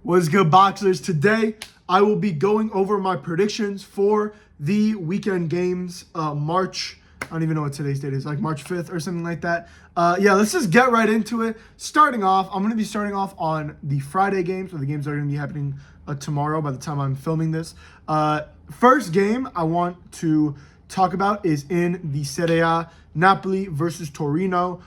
What's good, boxers? Today, I will be going over my predictions for the weekend games, March, I don't even know what today's date is, like March 5th or something like that. Yeah, let's just get right into it. Starting off, I'm going to be starting off on the Friday games, or the games that are going to be happening tomorrow by the time I'm filming this. First game I want to talk about is in the Serie A, Napoli versus Torino.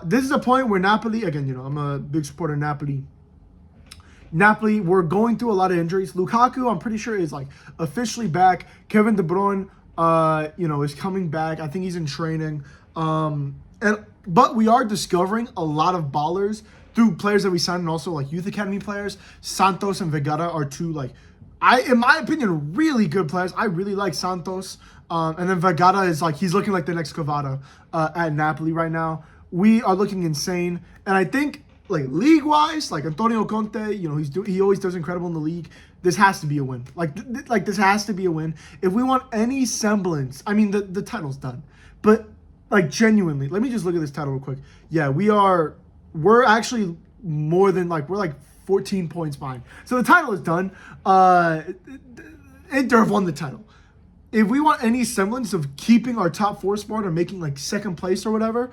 This is a point where Napoli, again, I'm a big supporter of Napoli, we're going through a lot of injuries. Lukaku, I'm pretty sure, is like officially back. Kevin De Bruyne, is coming back. I think he's in training. But we are discovering a lot of ballers through players that we signed, and also like youth academy players. Santos and Vegeta are two, in my opinion, really good players. I really like Santos. And then Vegeta is he's looking like the next Cavada at Napoli right now. We are looking insane, and I think, league-wise, Antonio Conte, he always does incredible in the league. This has to be a win. This has to be a win. If we want any semblance, I mean, the title's done. But, genuinely, let me just look at this title real quick. Yeah, we're actually more than, we're 14 points behind. So the title is done. Inter have won the title. If we want any semblance of keeping our top four spot or making, second place or whatever,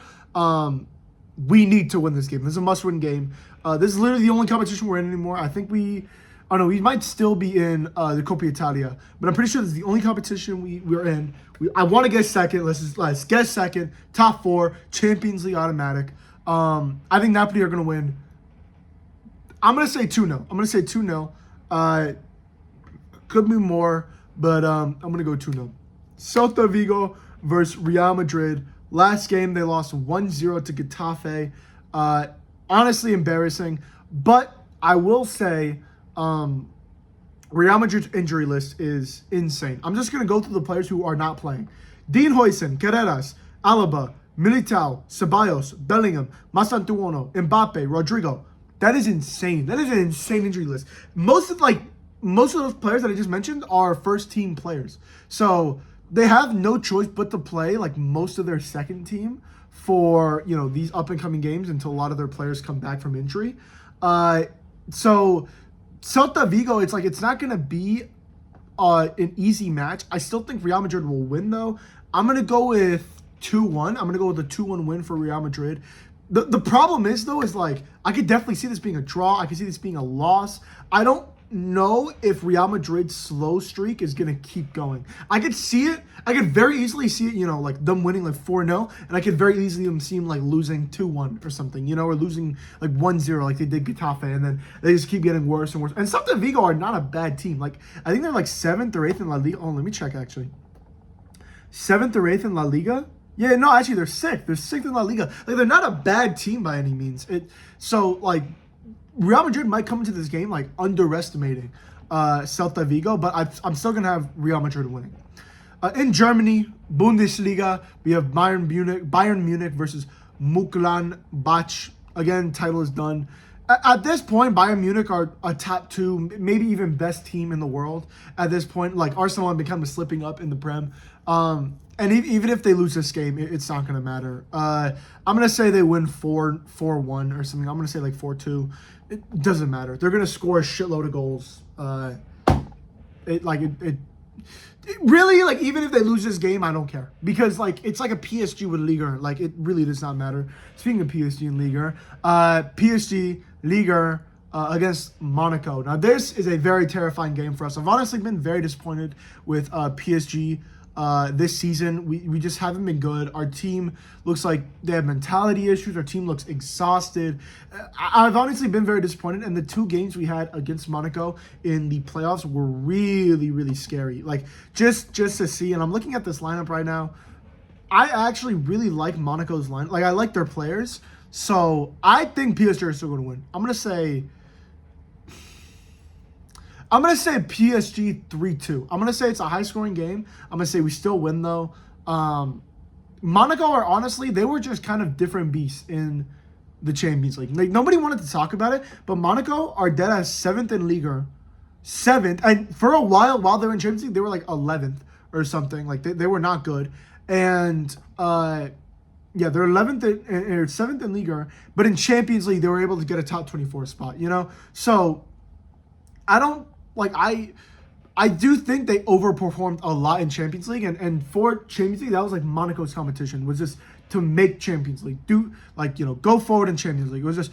we need to win this game. This is a must-win game. This is literally the only competition we're in anymore. I think we might still be in the Coppa Italia, but I'm pretty sure this is the only competition we're in. I want to get second. Let's get second. Top four, Champions League automatic. I think Napoli are going to win. I'm going to say 2-0. Could be more, but I'm going to go 2-0. Celta Vigo versus Real Madrid. Last game, they lost 1-0 to Getafe. Honestly embarrassing. But I will say Real Madrid's injury list is insane. I'm just going to go through the players who are not playing. Dean Huijsen, Carreras, Alaba, Militao, Ceballos, Bellingham, Mastantuono, Mbappe, Rodrigo. That is insane. That is an insane injury list. Most of those players that I just mentioned are first-team players. So they have no choice but to play most of their second team for these up and coming games until a lot of their players come back from injury. So Celta Vigo, it's not gonna be an easy match. I still think Real Madrid will win though. I'm gonna go with 2-1. I'm gonna go with a 2-1 win for Real Madrid. The problem is though I could definitely see this being a draw. I could see this being a loss. I don't know if Real Madrid's slow streak is going to keep going. I could see it. I could very easily see it, them winning 4-0, and I could very easily see them losing 2-1 or something, or losing 1-0 like they did Getafe, and then they just keep getting worse and worse. And Celta Vigo are not a bad team. I think they're 7th or 8th in La Liga. Oh, let me check actually. 7th or 8th in La Liga? Yeah, no, actually they're 6th. They're 6th in La Liga. They're not a bad team by any means. Real Madrid might come into this game underestimating Celta Vigo, but I'm still going to have Real Madrid winning. In Germany, Bundesliga, we have Bayern Munich versus Mönchengladbach. Again, title is done. At this point, Bayern Munich are a top 2, maybe even best team in the world. At this point, Arsenal have become slipping up in the Prem. And even if they lose this game, it's not going to matter. I'm going to say they win 4-1 or something. I'm going to say 4-2. It doesn't matter. They're going to score a shitload of goals. Really, even if they lose this game, I don't care. Because, it's like a PSG with Liga. It really does not matter. Speaking of PSG and Liga, PSG, Liga, against Monaco. Now, this is a very terrifying game for us. I've honestly been very disappointed with PSG this season. We just haven't been good. Our team looks like they have mentality issues. Our team looks exhausted. I've honestly been very disappointed, and the 2 games we had against Monaco in the playoffs were really, really scary. Just to see, and I'm looking at this lineup right now, I actually really like Monaco's line. I like their players, so I think PSG is still going to win. I'm going to say PSG 3-2. I'm going to say it's a high-scoring game. I'm going to say we still win, though. Monaco are, honestly, they were just kind of different beasts in the Champions League. Nobody wanted to talk about it, but Monaco are dead as 7th in Liga. 7th. And for a while they were in Champions League, they were 11th or something. They were not good. And, they're 11th or 7th in Liga, but in Champions League, they were able to get a top 24 spot, So I don't like I do think they overperformed a lot in Champions League, and for Champions League, that was like Monaco's competition, was just to make Champions League. Do like, go forward in Champions League. It was just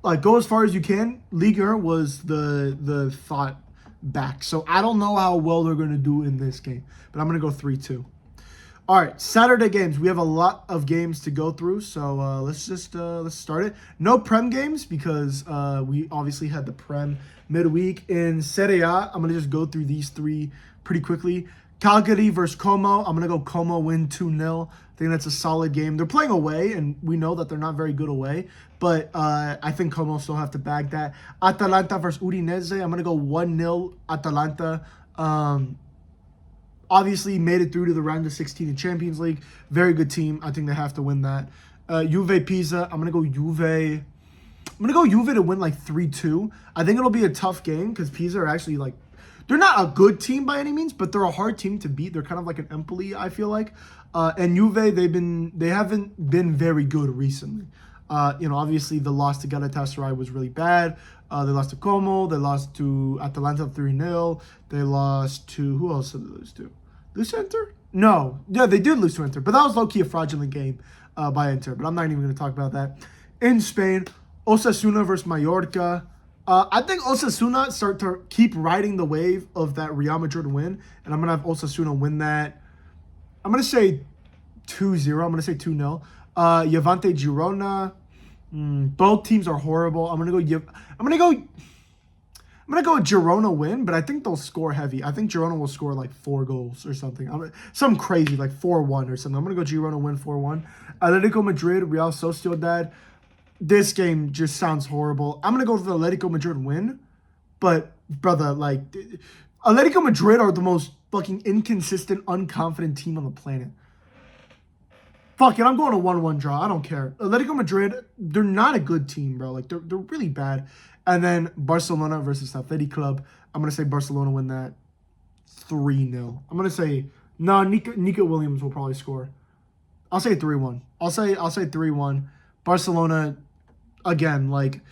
like go as far as you can. Ligue 1 was the thought back. So I don't know how well they're gonna do in this game, but I'm gonna go 3-2. All right, Saturday games. We have a lot of games to go through, so let's start it. No Prem games because we obviously had the Prem midweek. In Serie A, I'm gonna just go through these three pretty quickly. Cagliari versus Como. I'm gonna go Como win 2-0. I think that's a solid game. They're playing away, and we know that they're not very good away, but I think Como still have to bag that. Atalanta versus Udinese. I'm gonna go 1-0 Atalanta. Obviously made it through to the round of 16 in Champions League. Very good team. I think they have to win that. Juve Pisa. I'm gonna go Juve. I'm gonna go Juve to win like 3-2. I think it'll be a tough game because Pisa are actually like, they're not a good team by any means, but they're a hard team to beat. They're kind of like an Empoli, I feel like. And Juve, they haven't been very good recently. Obviously the loss to Galatasaray was really bad. They lost to Como. They lost to Atalanta 3-0. They lost to, who else did they lose to? Lose to Inter? No. Yeah, they did lose to Inter, but that was low-key a fraudulent game by Inter, but I'm not even going to talk about that. In Spain, Osasuna versus Mallorca. I think Osasuna start to keep riding the wave of that Real Madrid win, and I'm going to have Osasuna win that. I'm going to say 2-0. I'm going to say 2-0. Levante Girona. Both teams are horrible. I'm gonna go Girona win, but I think they'll score heavy. I think Girona will score like 4 goals or something. Something crazy, like 4-1 or something. I'm gonna go Girona win 4-1. Atletico Madrid, Real Sociedad. This game just sounds horrible. I'm gonna go with the Atletico Madrid win, but brother, like Atletico Madrid are the most fucking inconsistent, unconfident team on the planet. Fuck it, I'm going to 1-1 draw. I don't care. Atletico Madrid, they're not a good team, bro. Like, they're really bad. And then Barcelona versus Athletic Club. I'm going to say Barcelona win that 3-0. I'm going to say, no, Nico Williams will probably score. I'll say 3-1. I'll say 3-1. Barcelona, again, like,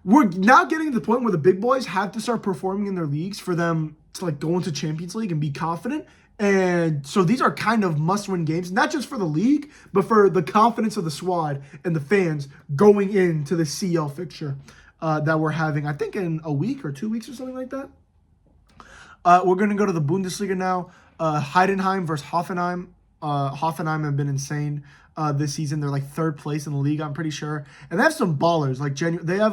we're now getting to the point where the big boys have to start performing in their leagues for them to, like, go into Champions League and be confident. And so these are kind of must-win games, not just for the league, but for the confidence of the squad and the fans going into the CL fixture that we're having, I think, in a week or 2 weeks or something like that. We're going to go to the Bundesliga now. Heidenheim versus Hoffenheim. Hoffenheim have been insane this season. They're like 3rd place in the league, I'm pretty sure. And they have some ballers. Like they have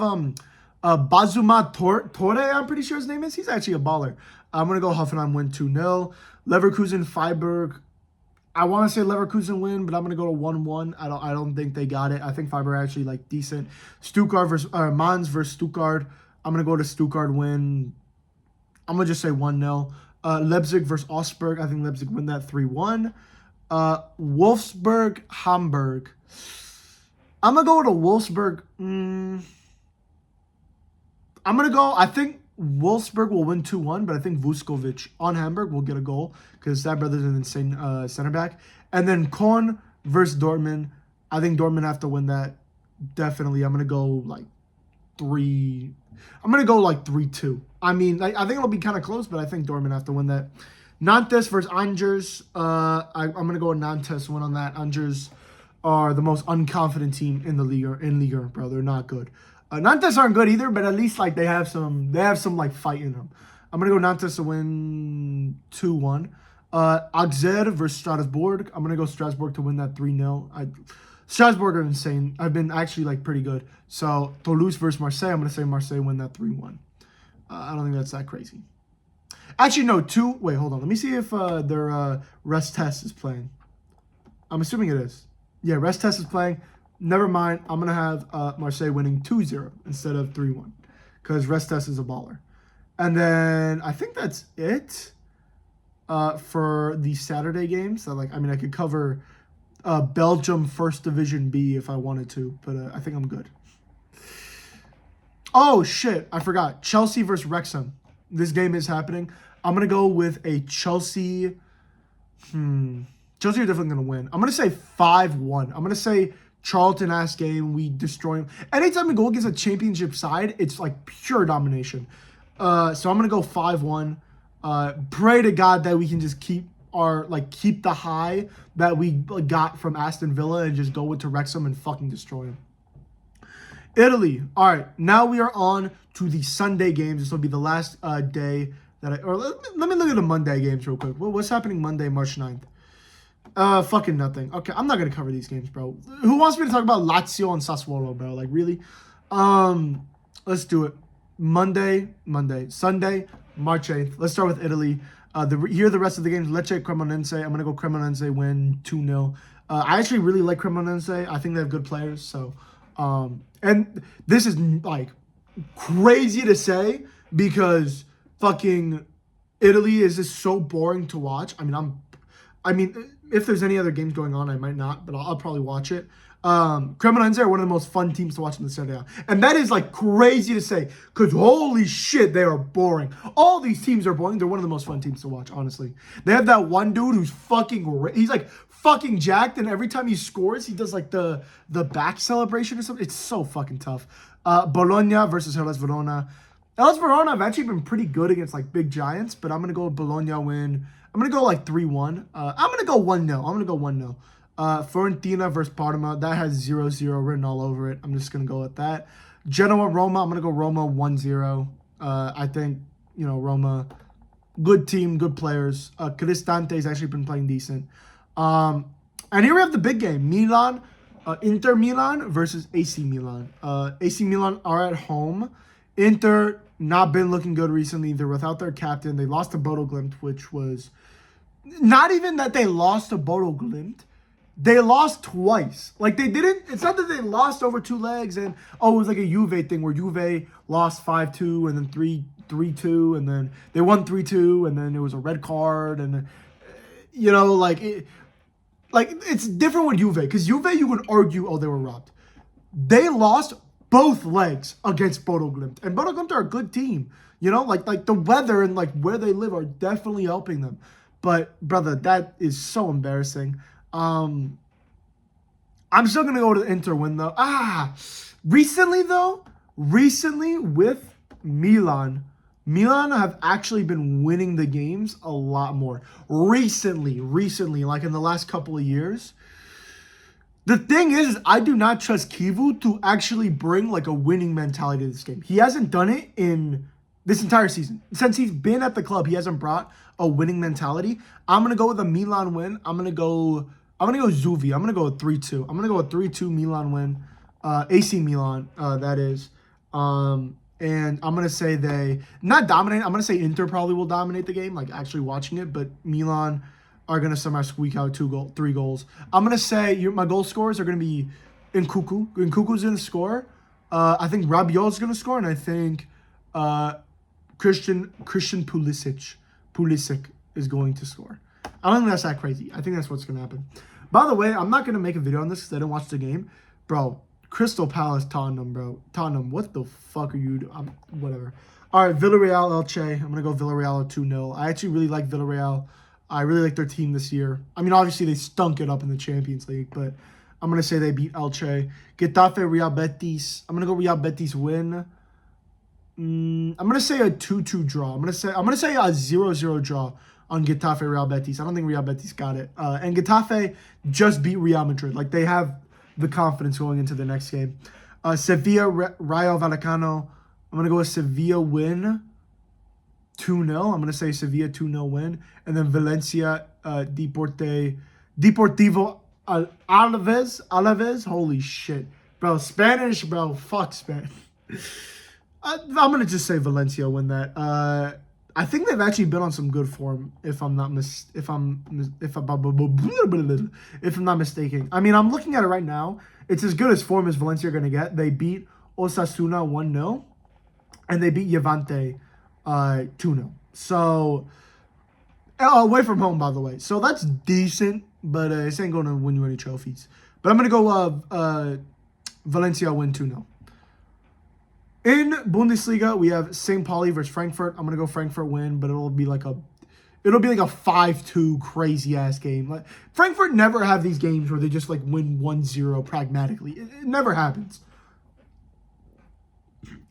Bazuma Torre, I'm pretty sure his name is. He's actually a baller. I'm going to go Hoffenheim win 2-0. Leverkusen, Freiburg. I want to say Leverkusen win, but I'm going to go to 1-1. I don't think they got it. I think Freiburg actually like decent. Stuttgart versus Mainz versus Stuttgart. I'm going to go to Stuttgart win. I'm going to just say 1-0. Leipzig versus Augsburg. I think Leipzig win that 3-1. Wolfsburg, Hamburg. I'm going to go to Wolfsburg. I'm going to go, I think Wolfsburg will win 2-1, but I think Vuskovic on Hamburg will get a goal because that brother's an insane center back. And then Korn versus Dortmund. I think Dortmund have to win that. Definitely. I'm going to go like 3-2. I mean, I think it'll be kind of close, but I think Dortmund have to win that. Nantes versus Angers. I'm going to go with Nantes win on that. Angers are the most unconfident team in the league, bro. They're not good. Nantes aren't good either, but at least like they have some like fight in them. I'm gonna go Nantes to win 2-1. Auxerre versus Strasbourg. I'm gonna go Strasbourg to win that 3-0. Strasbourg are insane. I've been actually like pretty good. So Toulouse versus Marseille. I'm gonna say Marseille win that 3-1. I don't think that's that crazy. Actually, no. Wait, hold on. Let me see if their rest test is playing. I'm assuming it is. Yeah, rest test is playing. Never mind. I'm going to have Marseille winning 2-0 instead of 3-1 because Restes is a baller. And then I think that's it for the Saturday games. So, like, I mean, I could cover Belgium First Division B if I wanted to, but I think I'm good. Oh, shit. I forgot. Chelsea versus Wrexham. This game is happening. I'm going to go with a Chelsea. Chelsea are definitely going to win. I'm going to say 5-1. I'm going to say Charlton-ass game. We destroy them. Anytime we go against a championship side, it's like pure domination. So I'm gonna go 5-1. Pray to God that we can just keep the high that we got from Aston Villa and just go into Wrexham and fucking destroy them. Italy. All right, now we are on to the Sunday games. This will be the last day that let me look at the Monday games real quick. What's happening Monday, March 9th? Fucking nothing. Okay, I'm not gonna cover these games, bro. Who wants me to talk about Lazio and Sassuolo, bro? Like, really? Let's do it. Sunday, March 8th. Let's start with Italy. Here are the rest of the games. Lecce, Cremonense. I'm going to go Cremonense win 2-0. I actually really like Cremonense. I think they have good players. So, and this is like crazy to say because fucking Italy is just so boring to watch. I mean, if there's any other games going on, I might not, but I'll probably watch it. Cremonense are one of the most fun teams to watch in the Serie A. And that is like crazy to say because holy shit, they are boring. All these teams are boring. They're one of the most fun teams to watch, honestly. They have that one dude who's he's like fucking jacked, and every time he scores, he does like the back celebration or something. It's so fucking tough. Bologna versus Hellas Verona. Hellas Verona have actually been pretty good against like big giants, but I'm going to go Bologna win. I'm going to go like 3-1. I'm going to go 1-0. Fiorentina versus Parma. That has 0-0 written all over it. I'm just going to go with that. Genoa, Roma. I'm going to go Roma 1-0. I think, Roma, good team, good players. Cristante has actually been playing decent. And here we have the big game. Milan, Inter Milan versus AC Milan. AC Milan are at home. Inter not been looking good recently. They're without their captain. They lost to Bodo Glimt, which was not even that they lost to Bodo Glimt. They lost twice. Like, they didn't... It's not that they lost over two legs and, it was like a Juve thing where Juve lost 5-2 and then 3-2 and then they won 3-2 and then it was a red card and, it's different with Juve because Juve, you can argue, they were robbed. They lost both legs against Bodo Glimt. And Bodo Glimt are a good team. Like the weather and, like, where they live are definitely helping them. But, brother, that is so embarrassing. I'm still going to go to the Inter win, though. Recently with Milan have actually been winning the games a lot more. Recently, like in the last couple of years. The thing is I do not trust Kivu to actually bring, like, a winning mentality to this game. He hasn't done it in this entire season. Since he's been at the club, he hasn't brought a winning mentality. I'm going to go with a Milan win. I'm going to go Zuvi. I'm going to go with 3-2. I'm going to go with 3-2 Milan win. AC Milan, that is. And I'm going to say they not dominate. I'm going to say Inter probably will dominate the game, like actually watching it. But Milan are going to somehow squeak out 3 goals. I'm going to say my goal scorers are going to be Nkunku. Nkunku's going to score. I think Rabiot's going to score. And I think Christian Pulisic is going to score. I don't think that's that crazy. I think that's what's going to happen. By the way, I'm not going to make a video on this because I didn't watch the game. Bro, Crystal Palace, Tottenham, bro. Tottenham, what the fuck are you doing? Whatever. All right, Villarreal, Elche. I'm going to go Villarreal 2-0. I actually really like Villarreal. I really like their team this year. I mean, obviously, they stunk it up in the Champions League, but I'm going to say they beat Elche. Getafe, Real Betis. I'm going to go Real Betis win. I'm going to say a 2-2 draw. I'm going to say a 0-0 draw on Getafe Real Betis. I don't think Real Betis got it. And Getafe just beat Real Madrid. Like, they have the confidence going into the next game. Sevilla Rayo Vallecano. I'm going to go with Sevilla win 2-0. I'm going to say Sevilla 2-0 win. And then Valencia Deportivo Alaves. Holy shit. Bro, Spanish, bro. Fuck Spanish. I'm going to just say Valencia win that. I think they've actually been on some good form, if I'm not mistaken. I mean, I'm looking at it right now. It's as good as form as Valencia are going to get. They beat Osasuna 1-0, and they beat Levante 2-0. So, away from home, by the way. So that's decent, but it ain't going to win you any trophies. But I'm going to go Valencia win 2-0. In Bundesliga, we have St. Pauli versus Frankfurt. I'm going to go Frankfurt win, but it'll be like a 5-2 crazy ass game. Like, Frankfurt never have these games where they just like win 1-0 pragmatically. It never happens.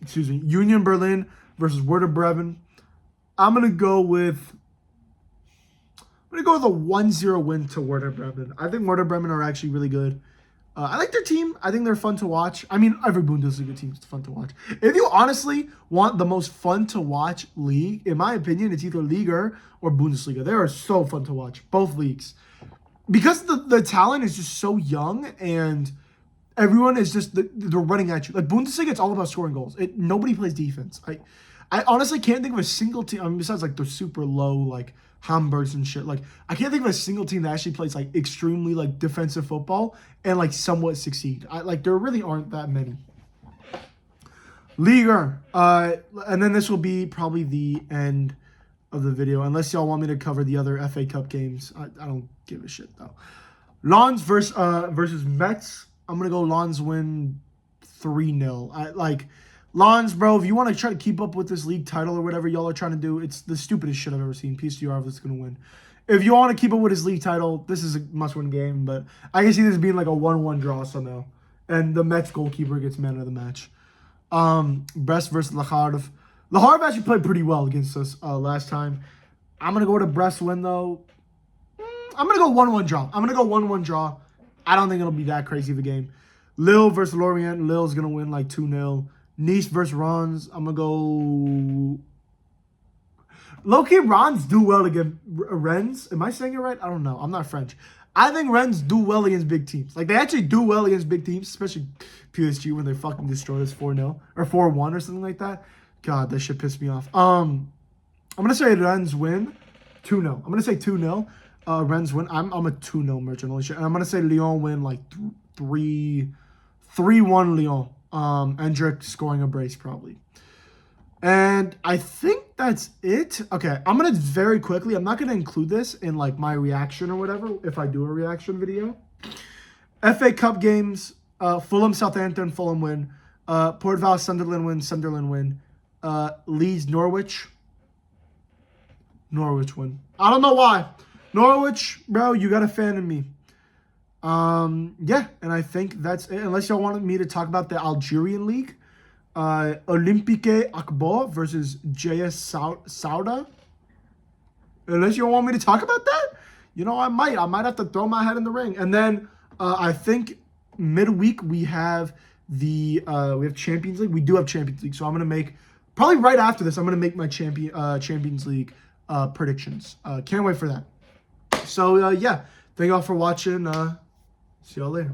Excuse me. Union Berlin versus Werder Bremen. I'm going to go with a 1-0 win to Werder Bremen. I think Werder Bremen are actually really good. I like their team. I think they're fun to watch. I mean, every Bundesliga team is fun to watch. If you honestly want the most fun to watch league, in my opinion, it's either Liga or Bundesliga. They are so fun to watch, both leagues. Because the talent is just so young and everyone is just, they're running at you. Like Bundesliga, it's all about scoring goals. Nobody plays defense. I honestly can't think of a single team, I mean, besides like the super low, like Hamburgs and shit. Like, I can't think of a single team that actually plays like extremely like defensive football and like somewhat succeed. There really aren't that many. Liga. And then this will be probably the end of the video, unless y'all want me to cover the other FA Cup games. I don't give a shit though. Lens versus Metz. I'm gonna go Lens win 3-0. Lens, bro, if you want to try to keep up with this league title or whatever y'all are trying to do, it's the stupidest shit I've ever seen. PSG are going to win. If you want to keep up with his league title, this is a must-win game, but I can see this being like a 1-1 draw somehow. And the Mets goalkeeper gets man of the match. Brest versus Le Havre. Le Havre actually played pretty well against us last time. I'm going to go to Brest win, though. I'm going to go 1-1 draw. I'm going to go 1-1 draw. I don't think it'll be that crazy of a game. Lille versus Lorient. Lille's going to win like 2-0. Nice versus Rennes. I'm going to go... Low-key, Rennes do well against Rennes. Am I saying it right? I don't know. I'm not French. I think Rennes do well against big teams. Like, they actually do well against big teams, especially PSG when they fucking destroyed us 4-0 or 4-1 or something like that. God, that shit pissed me off. I'm going to say Rennes win 2-0. I'm going to say 2-0. Rennes win. I'm a 2-0 merchant. Holy shit. And I'm going to say Lyon win like 3-1 Lyon. Endrick scoring a brace probably. And I think that's it. Okay, I'm going to very quickly, I'm not going to include this in like my reaction or whatever if I do a reaction video. FA Cup games, Fulham, Southampton, Fulham win. Port Vale, Sunderland win, Sunderland win. Leeds, Norwich win. I don't know why. Norwich, bro, you got a fan in me. Yeah, and I think that's it. Unless y'all wanted me to talk about the Algerian league. Olympique Akbou versus JS Sauda. Unless you want me to talk about that, you know, I might have to throw my head in the ring. And then I think midweek we have we have Champions League. We do have Champions League, so I'm gonna make probably right after this. I'm gonna make my Champions League predictions. Can't wait for that. So yeah, thank y'all for watching. See y'all later.